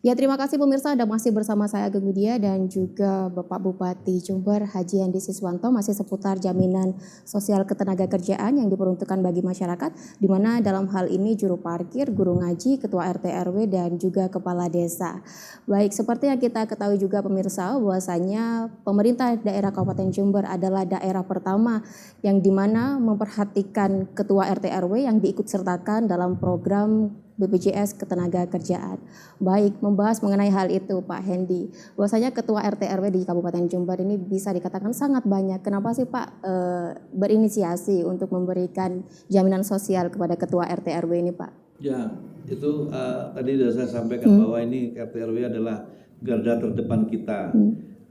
Ya, terima kasih pemirsa, Anda masih bersama saya Ageng Widya dan juga Bapak Bupati Jember Haji Andi Siswanto, masih seputar jaminan sosial ketenagakerjaan yang diperuntukkan bagi masyarakat, di mana dalam hal ini juru parkir, guru ngaji, ketua RT RW dan juga kepala desa. Baik, seperti yang kita ketahui juga pemirsa, bahwasanya pemerintah daerah Kabupaten Jember adalah daerah pertama yang dimana memperhatikan ketua RT RW yang diikut sertakan dalam program BPJS Ketenagakerjaan. Baik, membahas mengenai hal itu Pak Hendi, bahwasanya ketua RT RW di Kabupaten Jember ini bisa dikatakan sangat banyak. Kenapa sih Pak berinisiasi untuk memberikan jaminan sosial kepada ketua RT RW ini Pak? Ya, itu tadi sudah saya sampaikan bahwa ini RT RW adalah garda terdepan kita.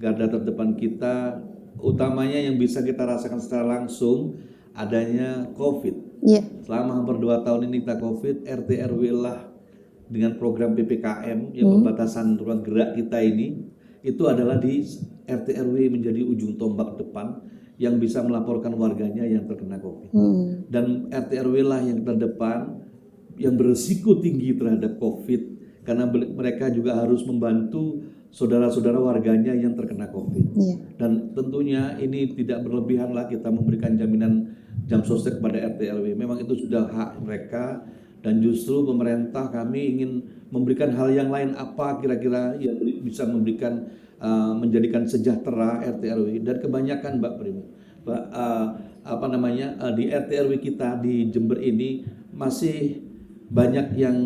Garda terdepan kita utamanya yang bisa kita rasakan secara langsung adanya COVID. Selama hampir 2 tahun ini kita COVID, RT RW lah dengan program PPKM yang pembatasan ruang gerak kita ini, itu adalah di RT RW menjadi ujung tombak depan yang bisa melaporkan warganya yang terkena COVID. Dan RT RW lah yang terdepan yang berisiko tinggi terhadap COVID karena mereka juga harus membantu saudara-saudara warganya yang terkena COVID. Dan tentunya ini tidak berlebihan lah kita memberikan jaminan jam sostek kepada RT RW. Memang itu sudah hak mereka dan justru pemerintah kami ingin memberikan hal yang lain apa kira-kira yang bisa memberikan menjadikan sejahtera RT RW dan kebanyakan Mbak Primo. Di RT RW kita di Jember ini masih banyak yang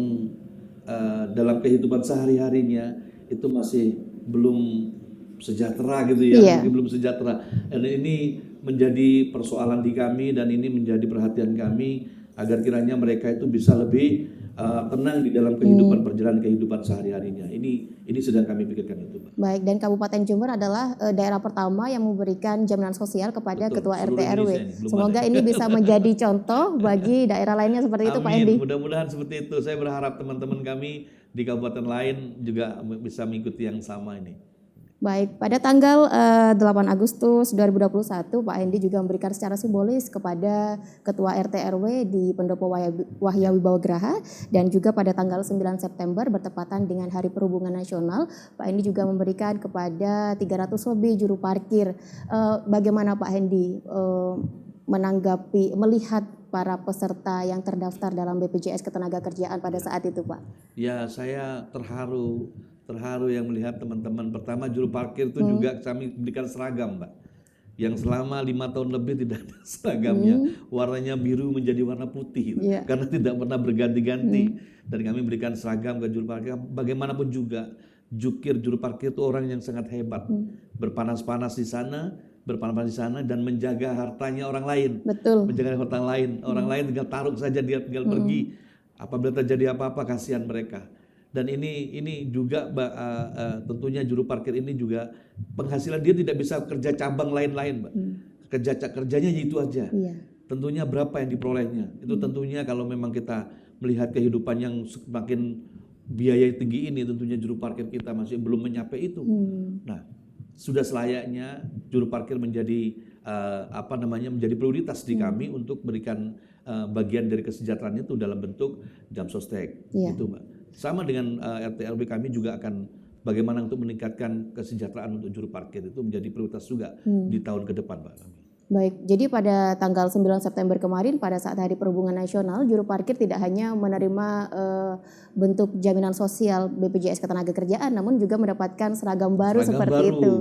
dalam kehidupan sehari-harinya itu masih belum sejahtera gitu ya, mungkin belum sejahtera. Dan ini menjadi persoalan di kami dan ini menjadi perhatian kami agar kiranya mereka itu bisa lebih tenang di dalam kehidupan perjalanan kehidupan sehari-harinya. Ini sedang kami pikirkan itu, Pak. Baik, dan Kabupaten Jember adalah daerah pertama yang memberikan jaminan sosial kepada ketua RT RW. Semoga ini bisa menjadi contoh bagi daerah lainnya seperti itu, Pak Endi. Mudah-mudahan seperti itu. Saya berharap teman-teman kami di kabupaten lain juga bisa mengikuti yang sama ini. Baik, pada tanggal 8 Agustus 2021, Pak Hendi juga memberikan secara simbolis kepada Ketua RT RW di Pendopo Wahya Wibawa Graha, dan juga pada tanggal 9 September bertepatan dengan Hari Perhubungan Nasional, Pak Hendi juga memberikan kepada 300 lebih juru parkir. Bagaimana Pak Hendi menanggapi, melihat para peserta yang terdaftar dalam BPJS Ketenagakerjaan pada saat itu, Pak? Ya, saya terharu yang melihat teman-teman. Pertama, juru parkir itu juga kami berikan seragam, Mbak, yang selama 5 tahun lebih tidak ada seragamnya. Warnanya biru menjadi warna putih karena tidak pernah berganti-ganti. Dan kami berikan seragam ke juru parkir. Bagaimanapun juga jukir juru parkir itu orang yang sangat hebat, berpanas-panas di sana dan menjaga hartanya orang lain. Menjaga harta orang lain tinggal taruh saja, dia tinggal pergi. Apabila terjadi apa-apa, kasihan mereka. Dan ini juga tentunya juru parkir ini juga penghasilan dia tidak bisa kerja cabang lain-lain, Mbak. Kerjanya itu aja. Tentunya berapa yang diperolehnya. Itu tentunya kalau memang kita melihat kehidupan yang semakin biaya tinggi ini, tentunya juru parkir kita masih belum mencapai itu. Nah, sudah selayaknya juru parkir menjadi menjadi prioritas di kami untuk berikan bagian dari kesejahteraan itu dalam bentuk jam sostek. Itu, Mbak. Sama dengan RT RW kami juga akan bagaimana untuk meningkatkan kesejahteraan untuk juru parkir itu menjadi prioritas juga di tahun ke depan, Pak. Baik, jadi pada tanggal 9 September kemarin pada saat Hari Perhubungan Nasional, juru parkir tidak hanya menerima bentuk jaminan sosial BPJS Ketenagakerjaan, namun juga mendapatkan seragam baru seperti itu.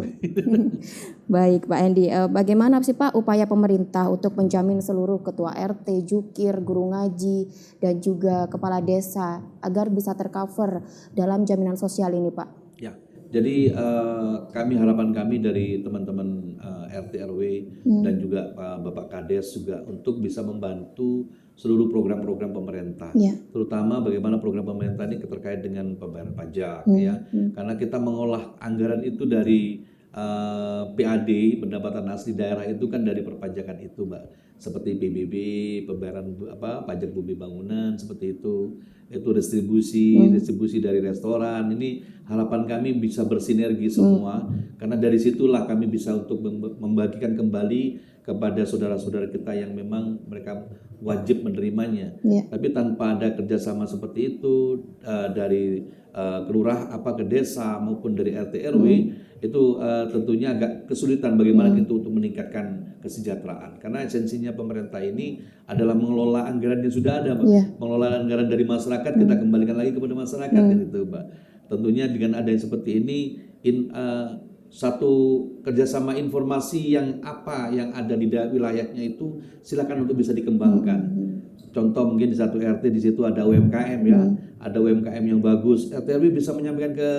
Baik, Pak Hendi, bagaimana sih Pak upaya pemerintah untuk menjamin seluruh ketua RT, jukir, guru ngaji, dan juga kepala desa agar bisa tercover dalam jaminan sosial ini, Pak? Ya, jadi harapan kami dari teman-teman RT RW dan juga Bapak Kades juga untuk bisa membantu seluruh program-program pemerintah, terutama bagaimana program pemerintah ini terkait dengan pembayaran pajak, karena kita mengolah anggaran itu dari PAD, pendapatan asli daerah itu kan dari perpajakan itu, Mbak, seperti PBB, pembayaran pajak bumi bangunan seperti itu distribusi dari restoran. Ini harapan kami bisa bersinergi semua, karena dari situlah kami bisa untuk membagikan kembali kepada saudara-saudara kita yang memang mereka wajib menerimanya. Ya. Tapi tanpa ada kerjasama seperti itu dari kelurahan ke desa maupun dari RT RW itu tentunya agak kesulitan bagaimana kita untuk meningkatkan kesejahteraan. Karena esensinya pemerintah ini adalah mengelola anggaran yang sudah ada, Pak. Yeah. Mengelola anggaran dari masyarakat kita kembalikan lagi kepada masyarakat kan itu, Pak. Tentunya dengan ada yang seperti ini satu kerjasama informasi yang ada di wilayahnya itu silakan untuk bisa dikembangkan. Contoh mungkin di satu RT di situ ada UMKM ya, ada UMKM yang bagus. RT RW bisa menyampaikan ke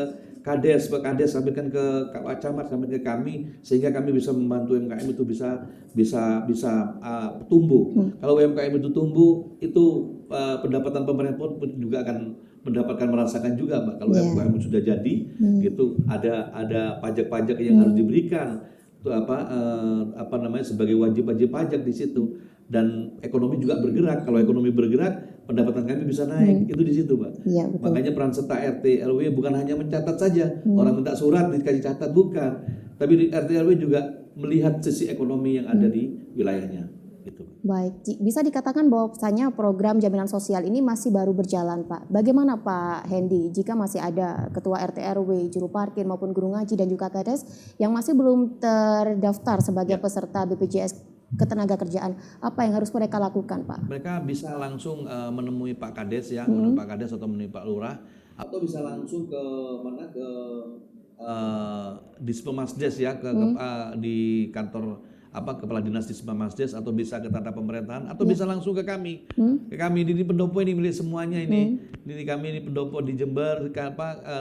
Kades, Pak Kades sampaikan ke Pak Camat, sampaikan ke kami sehingga kami bisa membantu UMKM itu bisa tumbuh. Kalau UMKM itu tumbuh, itu pendapatan pemerintah pun juga akan merasakan juga, Pak. Kalau UMKM sudah jadi, gitu ada pajak-pajak yang harus diberikan, itu sebagai wajib pajak di situ. Dan ekonomi juga bergerak. Kalau ekonomi bergerak, pendapatan kami bisa naik. Itu di situ, Pak. Ya, betul. Makanya peran serta RT RW bukan hanya mencatat saja. Orang minta surat dikasih catat, bukan. Tapi di RT RW juga melihat sisi ekonomi yang ada di wilayahnya. Gitu. Baik, bisa dikatakan bahwasanya program jaminan sosial ini masih baru berjalan, Pak. Bagaimana Pak Hendy jika masih ada ketua RT RW, juru parkir maupun guru ngaji dan juga kades yang masih belum terdaftar sebagai peserta BPJS Ketenagakerjaan, apa yang harus mereka lakukan, Pak? Mereka bisa langsung menemui Pak Kades ya, menemui Pak Kades atau menemui Pak Lurah, atau bisa langsung ke Dispemmasdes ya, di kantor Kepala Dinas Dispemmasdes, atau bisa ke tata pemerintahan, atau bisa langsung ke kami. Ke kami ini pendopo ini milik semuanya ini. Ini kami ini pendopo di Jember.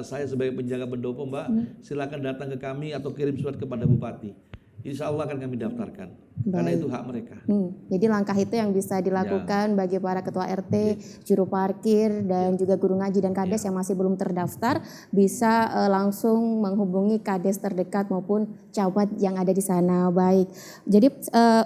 Saya sebagai penjaga pendopo, Mbak, silakan datang ke kami atau kirim surat kepada Bupati. Insya Allah akan kami daftarkan. Karena itu hak mereka. Jadi langkah itu yang bisa dilakukan bagi para ketua RT, juru parkir, dan juga guru ngaji dan kades yang masih belum terdaftar, bisa langsung menghubungi kades terdekat maupun camat yang ada di sana. Baik. Jadi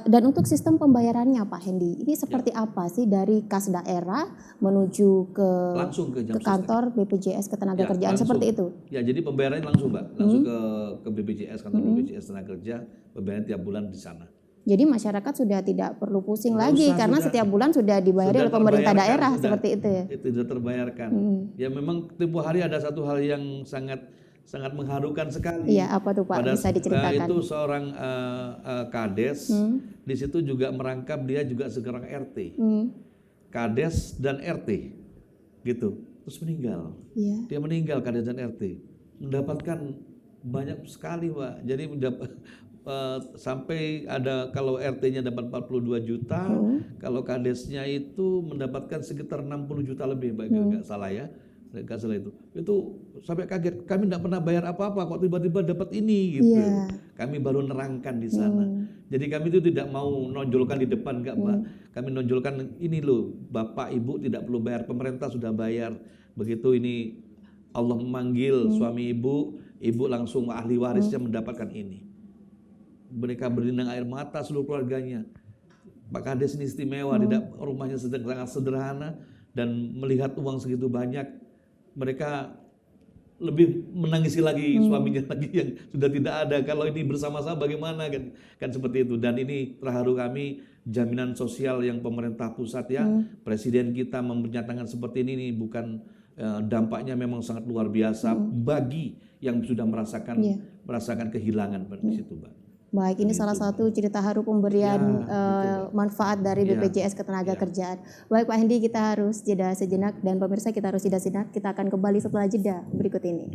dan untuk sistem pembayarannya, Pak Hendy, ini seperti apa sih dari kas daerah menuju langsung ke kantor BPJS Ketenagakerjaan seperti itu? Ya, jadi pembayarannya langsung, Mbak, langsung ke BPJS, kantor BPJS Tenaga Pembayaran tiap bulan di sana. Jadi masyarakat sudah tidak perlu pusing lagi karena setiap bulan sudah dibayar oleh pemerintah daerah seperti itu ya. Itu sudah terbayarkan. Ya memang tempo hari ada satu hal yang sangat mengharukan sekali. Iya, apa tuh Pak? Bisa diceritakan. Itu seorang kades, di situ juga merangkap dia juga seorang RT. Kades dan RT. Gitu. Terus meninggal. Iya. Dia meninggal kades dan RT. Mendapatkan banyak sekali, Pak. Jadi sampai ada kalau RT-nya dapat 42 juta, kalau kadesnya itu mendapatkan sekitar 60 juta lebih, Mbak, nggak salah ya, nggak salah itu sampai kaget, kami nggak pernah bayar apa-apa kok tiba-tiba dapat ini gitu. Kami baru nerangkan di sana. Jadi kami itu tidak mau nonjolkan di depan, nggak, Mbak. Kami nonjolkan ini loh, Bapak Ibu tidak perlu bayar, pemerintah sudah bayar. Begitu ini Allah memanggil suami ibu langsung ahli warisnya mendapatkan ini. Mereka berlinang air mata seluruh keluarganya. Pak Kades ini istimewa, tidak, rumahnya sangat sederhana, dan melihat uang segitu banyak, mereka lebih menangisi lagi suaminya lagi yang sudah tidak ada. Kalau ini bersama-sama bagaimana kan seperti itu. Dan ini terharu kami, jaminan sosial yang pemerintah pusat ya, presiden kita menyatakan seperti ini bukan dampaknya memang sangat luar biasa bagi yang sudah merasakan kehilangan di situ, Mbak. Baik, ini salah satu cerita haru pemberian manfaat dari BPJS Ketenagakerjaan. Baik Pak Hendy, kita harus jeda sejenak, dan pemirsa kita harus jeda sejenak. Kita akan kembali setelah jeda berikut ini.